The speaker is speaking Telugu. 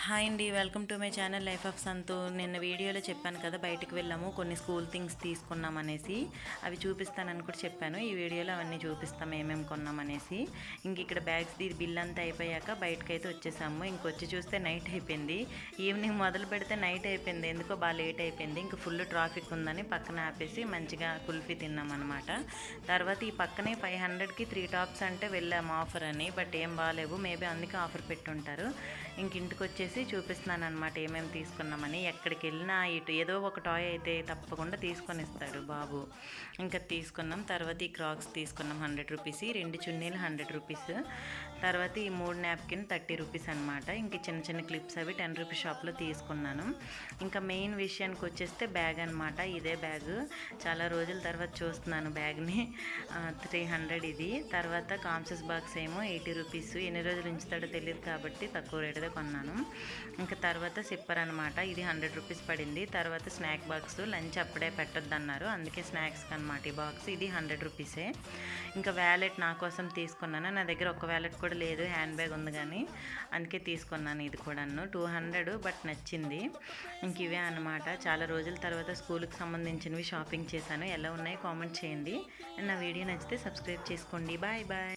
హాయ్ అండి, welcome to my channel life of సంతు. నిన్న వీడియోలో చెప్పాను కదా, బయటికి వెళ్ళాము, కొన్ని స్కూల్ థింగ్స్ తీసుకున్నాం అనేసి. అవి చూపిస్తానని కూడా చెప్పాను. ఈ వీడియోలో అవన్నీ చూపిస్తాం ఏమేమి కొన్నాం అనేసి. ఇంక ఇక్కడ బ్యాగ్స్ది బిల్ అంతా అయిపోయాక బయటకైతే వచ్చేసాము. ఇంకొచ్చి చూస్తే నైట్ అయిపోయింది. ఈవినింగ్ మొదలు పెడితే నైట్ అయిపోయింది. ఎందుకో బాగా లేట్ అయిపోయింది. ఇంక ఫుల్ ట్రాఫిక్ ఉందని పక్కన ఆపేసి మంచిగా కుల్ఫీ తిన్నాం అనమాట. తర్వాత ఈ పక్కనే 500కి 3 టాప్స్ అంటే వెళ్ళాము ఆఫర్ అని. బట్ ఏం బాగాలేవు, మేబీ అందుకే ఆఫర్ పెట్టుంటారు. ఇంక ఇంటికి వచ్చేసి చూపిస్తున్నాను అనమాట ఏమేమి తీసుకున్నామని. ఎక్కడికి వెళ్ళినా ఇటు ఏదో ఒక టాయ్ అయితే తప్పకుండా తీసుకొని ఇస్తాడు బాబు. ఇంకా తీసుకున్నాం. తర్వాత ఈ క్రాక్స్ తీసుకున్నాం 100 రూపీస్, 2 చున్నీలు 100 రూపీస్. తర్వాత ఈ 3 నాప్కిన్ 30 రూపీస్ అనమాట. ఇంక చిన్న చిన్న క్లిప్స్ అవి 10 రూపీస్ షాప్లో తీసుకున్నాను. ఇంకా మెయిన్ విషయానికి వచ్చేస్తే బ్యాగ్ అనమాట. ఇదే బ్యాగ్ చాలా రోజుల తర్వాత చూస్తున్నాను బ్యాగ్ని. 300 ఇది. తర్వాత కాంసెస్ బాక్స్ ఏమో 80 రూపీస్. ఎన్ని రోజులు ఉంచుతాడో తెలియదు కాబట్టి తక్కువ రేటుదే కొన్నాను. ఇంకా తర్వాత సిప్పర్ అనమాట. ఇది 100 రూపీస్ పడింది. తర్వాత స్నాక్ బాక్స్, లంచ్ అప్పుడే పెట్టొద్దు అన్నారు, అందుకే స్నాక్స్కి అనమాట ఈ బాక్స్. ఇది 100 రూపీసే. ఇంకా వ్యాలెట్ నా కోసం తీసుకున్నాను. నా దగ్గర ఒక వ్యాలెట్ కూడా లేదు, హ్యాండ్ బ్యాగ్ ఉంది కానీ, అందుకే తీసుకున్నాను ఇది కూడాను. 200 బట్ నచ్చింది. ఇంక ఇవే అనమాట. చాలా రోజుల తర్వాత స్కూల్కి సంబంధించినవి షాపింగ్ చేశాను. ఎలా ఉన్నాయి కామెంట్ చేయండి. నా వీడియో నచ్చితే సబ్స్క్రైబ్ చేసుకోండి. Bye bye.